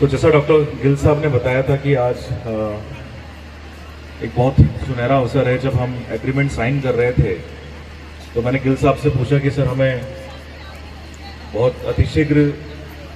तो जैसा डॉक्टर गिल साहब ने बताया था कि आज एक बहुत सुनहरा अवसर है। जब हम एग्रीमेंट साइन कर रहे थे तो मैंने गिल साहब से पूछा कि सर हमें बहुत अतिशीघ्र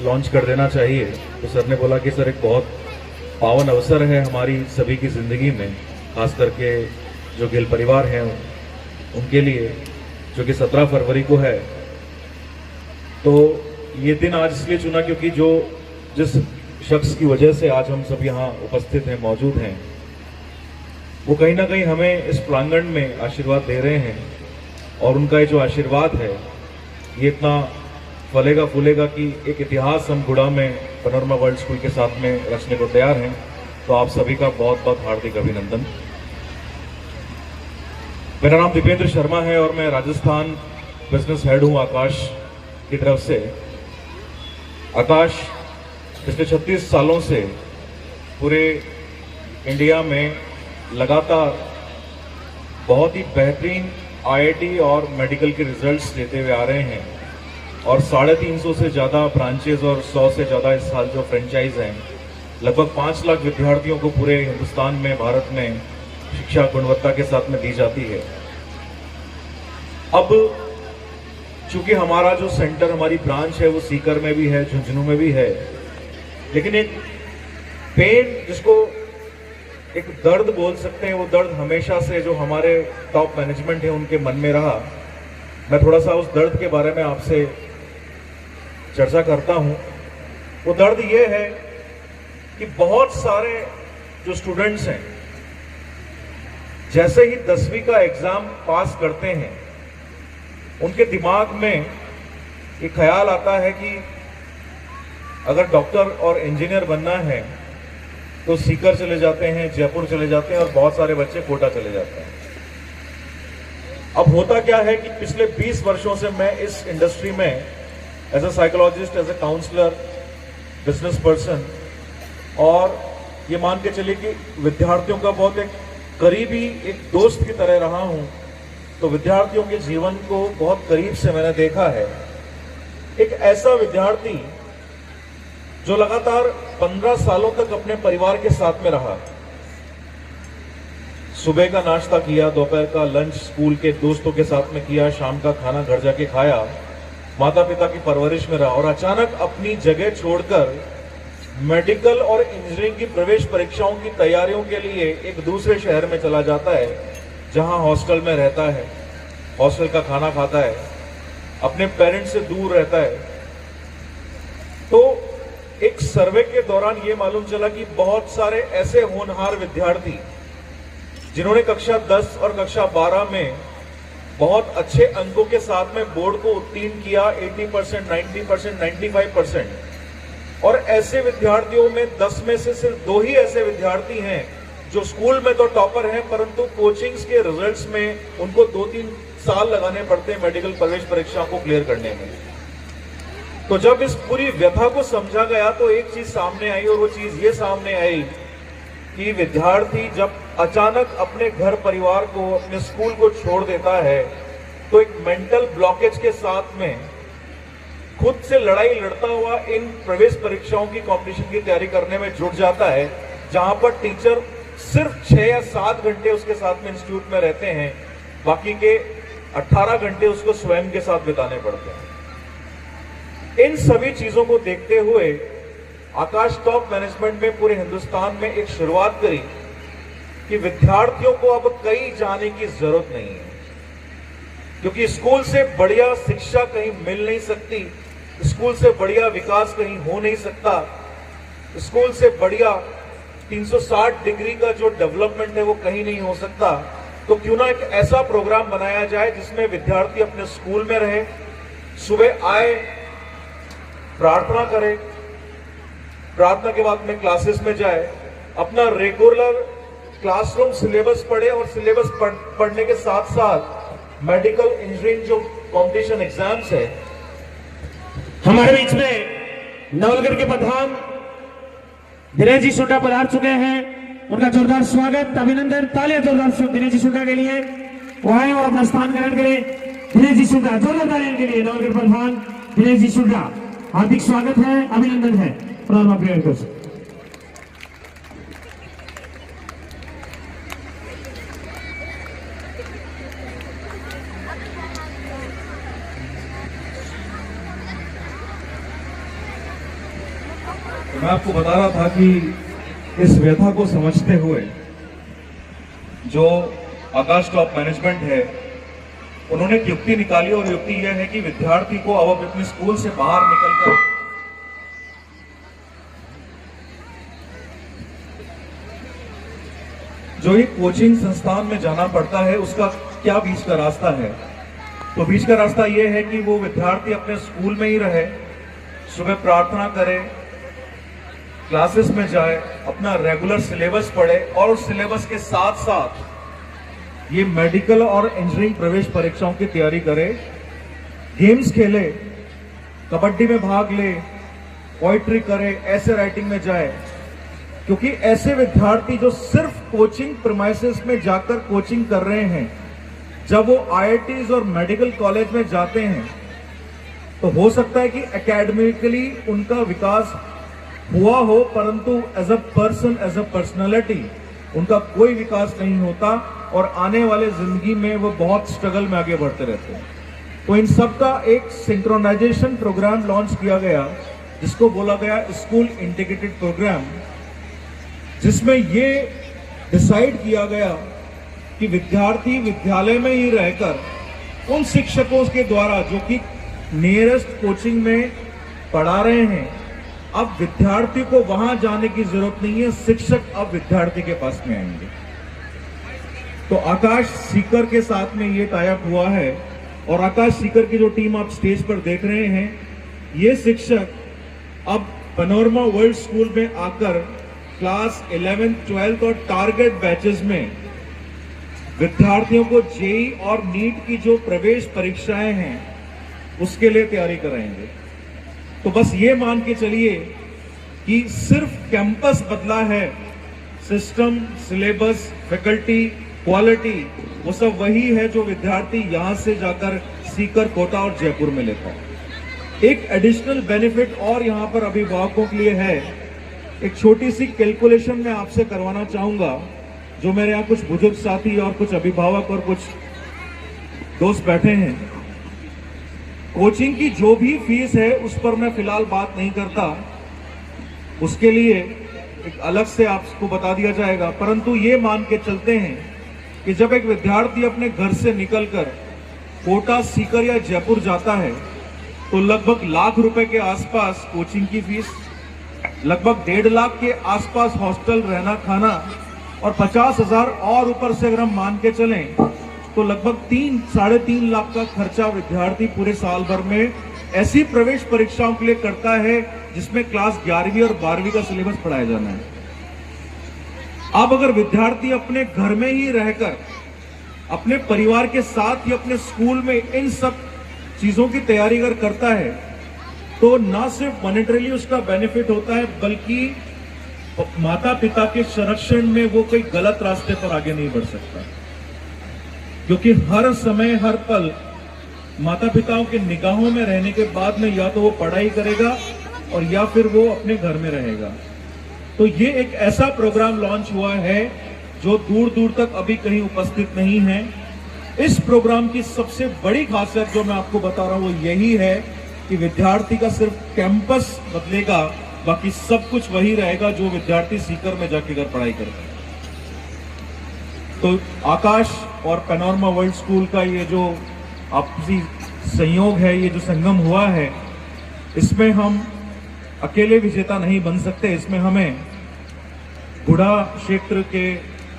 लॉन्च कर देना चाहिए। तो सर ने बोला कि सर एक बहुत पावन अवसर है हमारी सभी की ज़िंदगी में, खास करके जो गिल परिवार हैं उनके लिए, जो कि 17 फरवरी को है। तो ये दिन आज इसलिए चुना क्योंकि जिस शख्स की वजह से आज हम सब यहाँ उपस्थित हैं, मौजूद हैं, वो कहीं ना कहीं हमें इस प्रांगण में आशीर्वाद दे रहे हैं। और उनका ये जो आशीर्वाद है ये इतना फलेगा फूलेगा कि एक इतिहास हम गुड़ा में पनोरमा वर्ल्ड स्कूल के साथ में रचने को तैयार हैं। तो आप सभी का बहुत बहुत हार्दिक अभिनंदन। मेरा नाम दीपेंद्र शर्मा है और मैं राजस्थान बिजनेस हेड हूँ आकाश की तरफ से। आकाश पिछले 36 सालों से पूरे इंडिया में लगातार बहुत ही बेहतरीन आईआईटी और मेडिकल के रिजल्ट्स देते हुए आ रहे हैं और 350 से ज़्यादा ब्रांचेज और 100 से ज़्यादा इस साल जो फ्रेंचाइज हैं, लगभग 5 लाख विद्यार्थियों को पूरे हिंदुस्तान में, भारत में शिक्षा गुणवत्ता के साथ में दी जाती है। अब चूंकि हमारा जो सेंटर, हमारी ब्रांच है वो सीकर में भी है, झुंझुनू में भी है, लेकिन एक पेन जिसको एक दर्द बोल सकते हैं, वो दर्द हमेशा से जो हमारे टॉप मैनेजमेंट है उनके मन में रहा। मैं थोड़ा सा उस दर्द के बारे में आपसे चर्चा करता हूं। वो दर्द ये है कि बहुत सारे जो स्टूडेंट्स हैं जैसे ही 10वीं का एग्जाम पास करते हैं उनके दिमाग में ये ख्याल आता है कि अगर डॉक्टर और इंजीनियर बनना है तो सीकर चले जाते हैं, जयपुर चले जाते हैं और बहुत सारे बच्चे कोटा चले जाते हैं। अब होता क्या है कि पिछले 20 वर्षों से मैं इस इंडस्ट्री में as a psychologist, as a counsellor, business person और ये मान के चलिए कि विद्यार्थियों का बहुत एक करीबी एक दोस्त की तरह रहा हूं। तो विद्यार्थियों के जीवन को बहुत करीब से मैंने देखा है। एक ऐसा विद्यार्थी जो लगातार 15 सालों तक अपने परिवार के साथ में रहा, सुबह का नाश्ता किया, दोपहर का लंच स्कूल के दोस्तों के साथ में किया, शाम का खाना घर जाके खाया, माता पिता की परवरिश में रहा और अचानक अपनी जगह छोड़कर मेडिकल और इंजीनियरिंग की प्रवेश परीक्षाओं की तैयारियों के लिए एक दूसरे शहर में चला जाता है, जहां हॉस्टल में रहता है, हॉस्टल का खाना खाता है, अपने पेरेंट्स से दूर रहता है। तो एक सर्वे के दौरान यह मालूम चला कि बहुत सारे ऐसे होनहार विद्यार्थी जिन्होंने कक्षा 10 और कक्षा 12 में बहुत अच्छे अंकों के साथ में बोर्ड को उत्तीर्ण किया, 80%, 90%, 95%, और ऐसे विद्यार्थियों में 10 में से सिर्फ 2 ही ऐसे विद्यार्थी हैं जो स्कूल में तो टॉपर हैं परंतु कोचिंग्स के रिजल्ट्स में उनको 2-3 साल लगाने पड़ते हैं मेडिकल प्रवेश परीक्षा को क्लियर करने में। तो जब इस पूरी व्यथा को समझा गया तो एक चीज सामने आई और वो चीज ये सामने आई कि विद्यार्थी जब अचानक अपने घर परिवार को, अपने स्कूल को छोड़ देता है तो एक मेंटल ब्लॉकेज के साथ में खुद से लड़ाई लड़ता हुआ इन प्रवेश परीक्षाओं की कंपटीशन की तैयारी करने में जुट जाता है, जहां पर टीचर सिर्फ 6 या 7 घंटे उसके साथ में इंस्टीट्यूट में रहते हैं, बाकी के 18 घंटे उसको स्वयं के साथ बिताने पड़ते हैं। इन सभी चीजों को देखते हुए आकाश टॉप मैनेजमेंट में पूरे हिंदुस्तान में एक शुरुआत करी कि विद्यार्थियों को अब कहीं जाने की जरूरत नहीं है, क्योंकि स्कूल से बढ़िया शिक्षा कहीं मिल नहीं सकती, स्कूल से बढ़िया विकास कहीं हो नहीं सकता, स्कूल से बढ़िया 360 डिग्री का जो डेवलपमेंट है वो कहीं नहीं हो सकता। तो क्यों ना एक ऐसा प्रोग्राम बनाया जाए जिसमें विद्यार्थी अपने स्कूल में रहे, सुबह आए, प्रार्थना करे, प्रार्थना के बाद में क्लासेस में जाए, अपना रेगुलर क्लासरूम सिलेबस पढ़े और सिलेबस पढ़ने के साथ साथ मेडिकल इंजीनियरिंग जो कंपटीशन एग्जाम्स है। हमारे बीच में नवलगढ़ के प्रधान दिनेश जी सुंडा पधार चुके हैं, उनका जोरदार स्वागत, अभिनंदन, तालियां जोरदार से दिनेश जी सुंडा के लिए। वो आए और अपना स्थान ग्रहण करें। दिनेश जी सुंडा जोरदार तालियां के लिए नवलगढ़ प्रधान दिनेश जी सुंडा, हार्दिक स्वागत है, अभिनंदन है। प्रणव प्रिय दोस्त। मैं आपको बता रहा था कि इस व्यथा को समझते हुए जो आकाश टॉप मैनेजमेंट है उन्होंने एक युक्ति निकाली और युक्ति यह है कि विद्यार्थी को अब अपने स्कूल से बाहर निकलकर जो एक कोचिंग संस्थान में जाना पड़ता है उसका क्या बीच का रास्ता है। तो बीच का रास्ता यह है कि वो विद्यार्थी अपने स्कूल में ही रहे, सुबह प्रार्थना करे, क्लासेस में जाए, अपना रेगुलर सिलेबस पढ़े और उस सिलेबस के साथ साथ ये मेडिकल और इंजीनियरिंग प्रवेश परीक्षाओं की तैयारी करे, गेम्स खेले, कबड्डी में भाग ले, पोइट्री करे, ऐसे राइटिंग में जाए। क्योंकि ऐसे विद्यार्थी जो सिर्फ कोचिंग प्रीमाइसेस में जाकर कोचिंग कर रहे हैं, जब वो आईआईटीज और मेडिकल कॉलेज में जाते हैं तो हो सकता है कि एकेडमिकली उनका विकास हुआ हो, परंतु as a person, as a personality उनका कोई विकास नहीं होता और आने वाले जिंदगी में वो बहुत स्ट्रगल में आगे बढ़ते रहते हैं। तो इन सब का एक सिंक्रोनाइजेशन प्रोग्राम लॉन्च किया गया जिसको बोला गया स्कूल इंटीग्रेटेड प्रोग्राम, जिसमें ये डिसाइड किया गया कि विद्यार्थी विद्यालय में ही रहकर उन शिक्षकों के द्वारा जो कि नियरेस्ट कोचिंग में पढ़ा रहे हैं, अब विद्यार्थी को वहां जाने की जरूरत नहीं है, शिक्षक अब विद्यार्थी के पास में आएंगे। तो आकाश सीकर के साथ में ये टाई अप हुआ है और आकाश सीकर की जो टीम आप स्टेज पर देख रहे हैं, ये शिक्षक अब पैनोरमा वर्ल्ड स्कूल में आकर क्लास 11th, 12th और टारगेट बैचेस में विद्यार्थियों को जेई और नीट की जो प्रवेश परीक्षाएं हैं उसके लिए तैयारी कराएंगे। तो बस ये मान के चलिए कि सिर्फ कैंपस बदला है, सिस्टम, सिलेबस, फैकल्टी, क्वालिटी वो सब वही है जो विद्यार्थी यहां से जाकर सीकर, कोटा और जयपुर में लेता है। एक एडिशनल बेनिफिट और यहां पर अभिभावकों के लिए है। एक छोटी सी कैलकुलेशन मैं आपसे करवाना चाहूंगा, जो मेरे यहाँ कुछ बुजुर्ग साथी और कुछ अभिभावक और कुछ दोस्त बैठे हैं। कोचिंग की जो भी फीस है उस पर मैं फिलहाल बात नहीं करता, उसके लिए एक अलग से आपको बता दिया जाएगा, परंतु ये मान के चलते हैं कि जब एक विद्यार्थी अपने घर से निकलकर कोटा, सीकर या जयपुर जाता है तो लगभग ₹1,00,000 के आसपास कोचिंग की फीस, लगभग 1.5 लाख के आसपास हॉस्टल रहना खाना और 50,000 और ऊपर से अगर हम मान के चलें तो लगभग 3-3.5 लाख का खर्चा विद्यार्थी पूरे साल भर में ऐसी प्रवेश परीक्षाओं के लिए करता है जिसमें क्लास 11वीं और 12वीं का सिलेबस पढ़ाया जाना है। अब अगर विद्यार्थी अपने घर में ही रहकर अपने परिवार के साथ ही अपने स्कूल में इन सब चीजों की तैयारी अगर करता है तो ना सिर्फ मॉनेटरीली उसका बेनिफिट होता है, बल्कि माता पिता के संरक्षण में वो कोई गलत रास्ते पर आगे नहीं बढ़ सकता, क्योंकि हर समय हर पल माता पिताओं के निगाहों में रहने के बाद में या तो वो पढ़ाई करेगा और या फिर वो अपने घर में रहेगा। तो ये एक ऐसा प्रोग्राम लॉन्च हुआ है जो दूर दूर तक अभी कहीं उपस्थित नहीं है। इस प्रोग्राम की सबसे बड़ी खासियत जो मैं आपको बता रहा हूं वो यही है कि विद्यार्थी का सिर्फ कैंपस बदलेगा, बाकी सब कुछ वही रहेगा जो विद्यार्थी सीकर में जाके अगर पढ़ाई करता है। तो आकाश और पैनोरमा वर्ल्ड स्कूल का ये जो आपसी संयोग है, ये जो संगम हुआ है, इसमें हम अकेले विजेता नहीं बन सकते। इसमें हमें गुढ़ा क्षेत्र के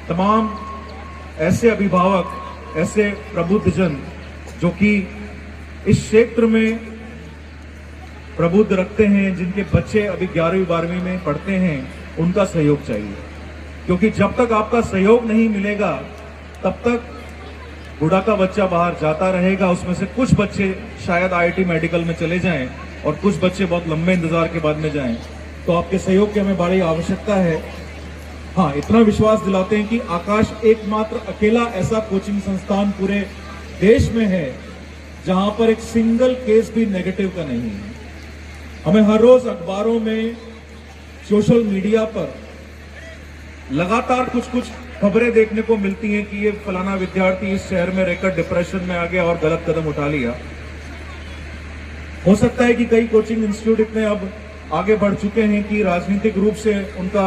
तमाम ऐसे अभिभावक, ऐसे प्रबुद्धजन जो कि इस क्षेत्र में प्रबुद्ध रखते हैं, जिनके बच्चे अभी 11वीं 12वीं में पढ़ते हैं, उनका सहयोग चाहिए। क्योंकि जब तक आपका सहयोग नहीं मिलेगा तब तक बूढ़ा का बच्चा बाहर जाता रहेगा। उसमें से कुछ बच्चे शायद आईआईटी मेडिकल में चले जाएं और कुछ बच्चे बहुत लंबे इंतजार के बाद में जाएं। तो आपके सहयोग की हमें बड़ी आवश्यकता है। हाँ, इतना विश्वास दिलाते हैं कि आकाश एकमात्र अकेला ऐसा कोचिंग संस्थान पूरे देश में है जहां पर एक सिंगल केस भी नेगेटिव का नहीं है। हमें हर रोज अखबारों में सोशल मीडिया पर लगातार कुछ कुछ खबरें देखने को मिलती हैं कि ये फलाना विद्यार्थी इस शहर में रहकर डिप्रेशन में आ गया और गलत कदम उठा लिया। हो सकता है कि कई कोचिंग इंस्टीट्यूट इतने अब आगे बढ़ चुके हैं कि राजनीतिक रूप से उनका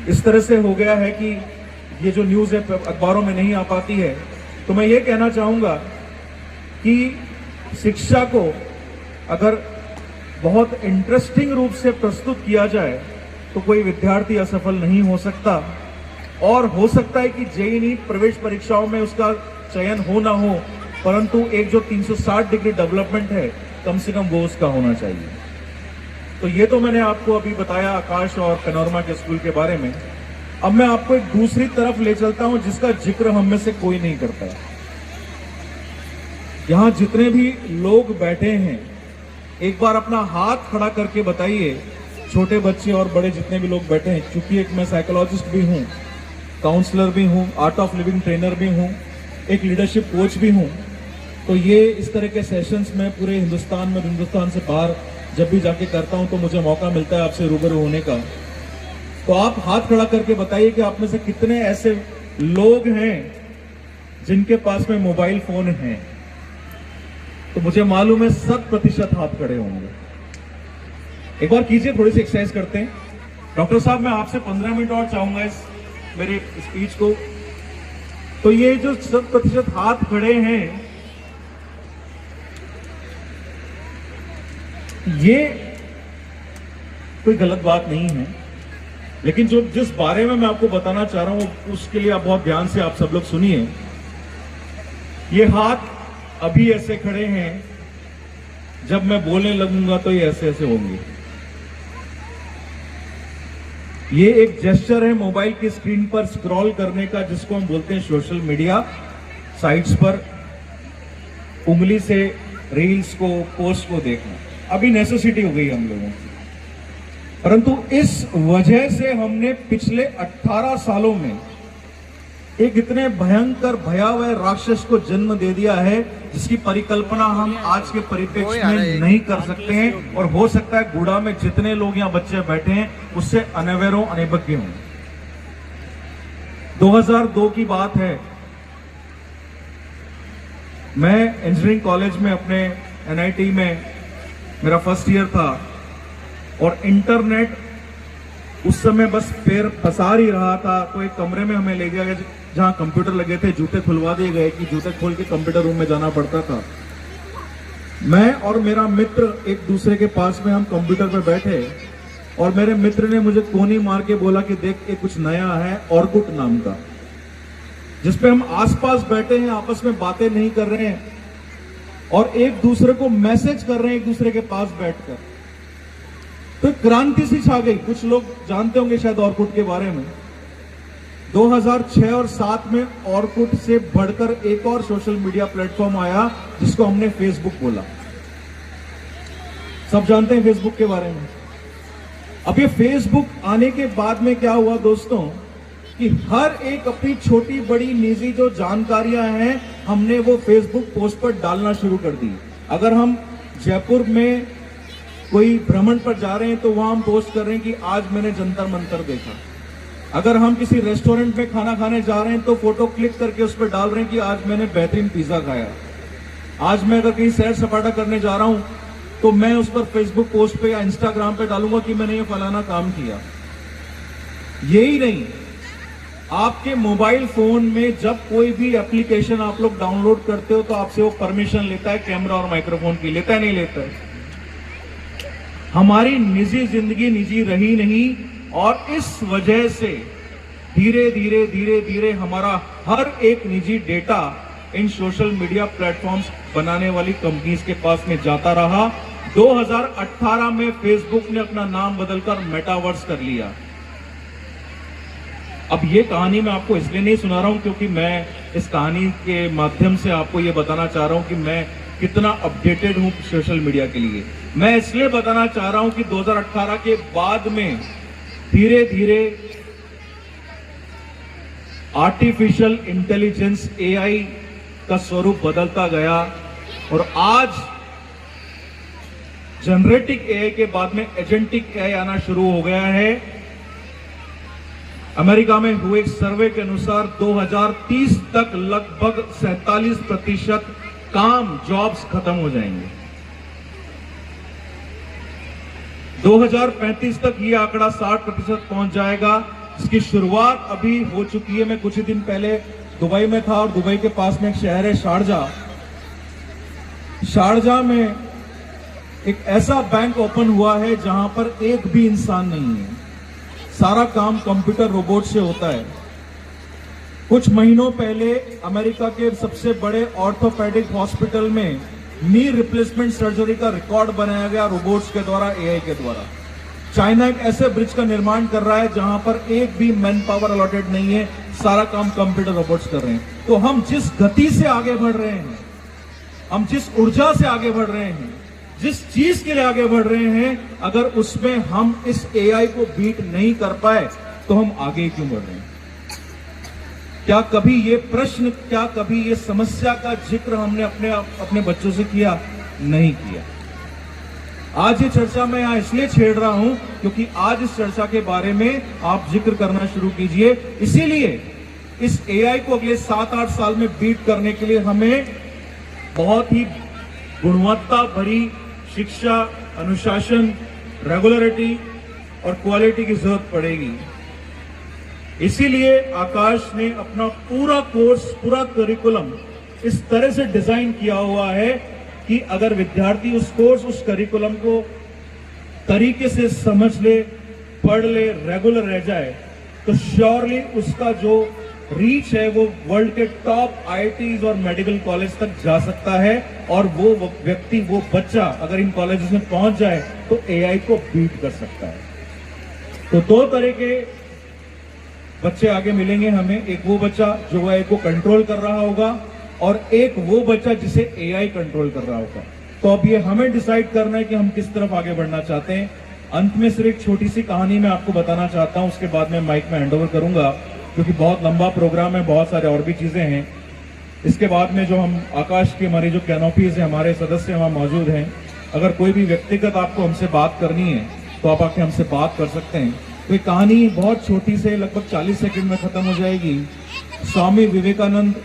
इस तरह से हो गया है कि ये जो न्यूज है अखबारों में नहीं आ पाती है। तो मैं ये कहना चाहूंगा कि शिक्षा को अगर बहुत इंटरेस्टिंग रूप से प्रस्तुत किया जाए तो कोई विद्यार्थी असफल नहीं हो सकता, और हो सकता है कि जेईई नीट प्रवेश परीक्षाओं में उसका चयन हो ना हो, परंतु एक जो 360 डिग्री डेवलपमेंट है कम से कम वो उसका होना चाहिए। तो ये तो मैंने आपको अभी बताया आकाश और पैनोरमा के स्कूल के बारे में। अब मैं आपको एक दूसरी तरफ ले चलता हूं जिसका जिक्र हम में से कोई नहीं करता। यहां जितने भी लोग बैठे हैं एक बार अपना हाथ खड़ा करके बताइए, छोटे बच्चे और बड़े जितने भी लोग बैठे हैं, क्योंकि एक मैं साइकोलॉजिस्ट भी हूं, काउंसलर भी हूं, आर्ट ऑफ लिविंग ट्रेनर भी हूं, एक लीडरशिप कोच भी हूं। तो ये इस तरह के सेशंस में पूरे हिंदुस्तान में, हिंदुस्तान से बाहर जब भी जाके करता हूं तो मुझे मौका मिलता है आपसे रूबरू होने का। तो आप हाथ खड़ा करके बताइए कि आप में से कितने ऐसे लोग हैं जिनके पास में मोबाइल फोन है। तो मुझे मालूम है 100% हाथ खड़े होंगे। एक बार कीजिए, थोड़ी सी एक्सरसाइज करते हैं। डॉक्टर साहब मैं आपसे 15 मिनट और चाहूंगा इस मेरे स्पीच को। तो ये जो 100% हाथ खड़े हैं, ये कोई गलत बात नहीं है, लेकिन जो जिस बारे में मैं आपको बताना चाह रहा हूं उसके लिए आप बहुत ध्यान से आप सब लोग सुनिए। ये हाथ अभी ऐसे खड़े हैं, जब मैं बोलने लगूंगा तो ये ऐसे ऐसे होंगे। ये एक जेस्चर है मोबाइल की स्क्रीन पर स्क्रॉल करने का, जिसको हम बोलते हैं सोशल मीडिया साइट्स पर उंगली से रील्स को, पोस्ट को देखना। अभी नेसेसिटी हो गई हम लोगों की, परंतु इस वजह से हमने पिछले 18 सालों में एक इतने भयंकर भयावह राक्षस को जन्म दे दिया है जिसकी परिकल्पना हम आज के परिप्रेक्ष्य में नहीं कर सकते हैं। और हो सकता है गुड़ा में जितने लोग यहाँ बच्चे बैठे हैं उससे अनअवेयरों अनभिज्ञ हों। 2002 की बात है, मैं इंजीनियरिंग कॉलेज में अपने एनआईटी में मेरा फर्स्ट ईयर था, और इंटरनेट उस समय बस पैर पसार ही रहा था। तो एक कमरे में हमें ले गया गया जहां कंप्यूटर लगे थे, जूते खुलवा दिए गए कि जूते खोल के कंप्यूटर रूम में जाना पड़ता था। मैं और मेरा मित्र एक दूसरे के पास में हम कंप्यूटर पे बैठे, और मेरे मित्र ने मुझे कोनी मार के बोला कि देख ये कुछ नया है, ऑर्कुट नाम का, जिसपे हम आसपास बैठे हैं, आपस में बातें नहीं कर रहे हैं और एक दूसरे को मैसेज कर रहे हैं एक दूसरे के पास बैठकर। तो क्रांति सी छा गई। कुछ लोग जानते होंगे शायद ऑर्कुट के बारे में। 2006 और 7 में ऑर्कुट से बढ़कर एक और सोशल मीडिया प्लेटफॉर्म आया जिसको हमने फेसबुक बोला। सब जानते हैं फेसबुक के बारे में। अब ये फेसबुक आने के बाद में क्या हुआ दोस्तों, कि हर एक अपनी छोटी बड़ी निजी जो जानकारियां हैं हमने वो फेसबुक पोस्ट पर डालना शुरू कर दी। अगर हम जयपुर में कोई भ्रमण पर जा रहे हैं तो वहां हम पोस्ट कर रहे हैं कि आज मैंने जंतर मंतर देखा। अगर हम किसी रेस्टोरेंट में खाना खाने जा रहे हैं तो फोटो क्लिक करके उस पर डाल रहे हैं कि आज मैंने बेहतरीन पिज्जा खाया। आज मैं अगर कहीं सैर सपाटा करने जा रहा हूं तो मैं उस पर फेसबुक पोस्ट पे या इंस्टाग्राम पे डालूंगा कि मैंने ये फलाना काम किया। यही नहीं, आपके मोबाइल फोन में जब कोई भी एप्लीकेशन आप लोग डाउनलोड करते हो तो आपसे वो परमिशन लेता है कैमरा और माइक्रोफोन की, लेता है नहीं लेता है। हमारी निजी जिंदगी निजी रही नहीं, और इस वजह से धीरे धीरे धीरे धीरे हमारा हर एक निजी डेटा इन सोशल मीडिया प्लेटफॉर्म्स बनाने वाली कंपनीज के पास में जाता रहा। 2018 में फेसबुक ने अपना नाम बदलकर मेटावर्स कर लिया। अब ये कहानी मैं आपको इसलिए नहीं सुना रहा हूं क्योंकि मैं इस कहानी के माध्यम से आपको ये बताना चाह रहा हूं कि मैं कितना अपडेटेड हूं सोशल मीडिया के लिए। मैं इसलिए बताना चाह रहा हूं कि 2018 के बाद में धीरे धीरे आर्टिफिशियल इंटेलिजेंस एआई का स्वरूप बदलता गया, और आज जनरेटिव एआई के बाद में एजेंटिक एआई आना शुरू हो गया है। अमेरिका में हुए एक सर्वे के अनुसार 2030 तक लगभग 47% काम जॉब्स खत्म हो जाएंगे। 2035 तक ये आंकड़ा 60% पहुंच जाएगा। इसकी शुरुआत अभी हो चुकी है। मैं कुछ ही दिन पहले दुबई में था और दुबई के पास में एक शहर है शारजाह। शारजाह में एक ऐसा बैंक ओपन हुआ है जहां पर एक भी इंसान नहीं है। सारा काम कंप्यूटर रोबोट से होता है। कुछ महीनों पहले अमेरिका के सबसे बड़े ऑर्थोपेडिक हॉस्पिटल में नी रिप्लेसमेंट सर्जरी का रिकॉर्ड बनाया गया रोबोट्स के द्वारा, एआई के द्वारा। चाइना एक ऐसे ब्रिज का निर्माण कर रहा है जहां पर एक भी मैन पावर अलॉटेड नहीं है, सारा काम कंप्यूटर रोबोट्स कर रहे हैं। तो हम जिस गति से आगे बढ़ रहे हैं, हम जिस ऊर्जा से आगे बढ़ रहे हैं, जिस चीज के लिए आगे बढ़ रहे हैं, अगर उसमें हम इस एआई को बीट नहीं कर पाए तो हम आगे क्यों बढ़ रहे हैं? क्या कभी ये प्रश्न, क्या कभी ये समस्या का जिक्र हमने अपने बच्चों से किया? नहीं किया। आज ये चर्चा मैं यहां इसलिए छेड़ रहा हूं क्योंकि आज इस चर्चा के बारे में आप जिक्र करना शुरू कीजिए। इसीलिए इस एआई को अगले 7-8 साल में बीट करने के लिए हमें बहुत ही गुणवत्ता भरी शिक्षा, अनुशासन, रेगुलरिटी और क्वालिटी की जरूरत पड़ेगी। इसीलिए आकाश ने अपना पूरा कोर्स, पूरा करिकुलम इस तरह से डिजाइन किया हुआ है कि अगर विद्यार्थी उस कोर्स, उस करिकुलम को तरीके से समझ ले, पढ़ ले, रेगुलर रह जाए तो श्योरली उसका जो रीच है वो वर्ल्ड के टॉप आईआईटीज और मेडिकल कॉलेज तक जा सकता है। और वो व्यक्ति, वो बच्चा अगर इन कॉलेजेस में पहुंच जाए तो एआई को बीट कर सकता है। तो दो तरह के बच्चे आगे मिलेंगे हमें। एक वो बच्चा जो एआई को कंट्रोल कर रहा होगा और एक वो बच्चा जिसे एआई कंट्रोल कर रहा होगा। तो अब ये हमें डिसाइड करना है कि हम किस तरफ आगे बढ़ना चाहते हैं। अंत में सिर्फ एक छोटी सी कहानी मैं आपको बताना चाहता हूं, उसके बाद मैं माइक में हैंड ओवर करूंगा क्योंकि बहुत लंबा प्रोग्राम है, बहुत सारे और भी चीजें हैं। इसके बाद में जो हम आकाश की हमारी जो कैनोपीज है, हमारे सदस्य वहां मौजूद हैं। अगर कोई भी व्यक्तिगत आपको हमसे बात करनी है तो आप आके हमसे बात कर सकते हैं। तो ये कहानी बहुत छोटी से लगभग 40 सेकंड में खत्म हो जाएगी। स्वामी विवेकानंद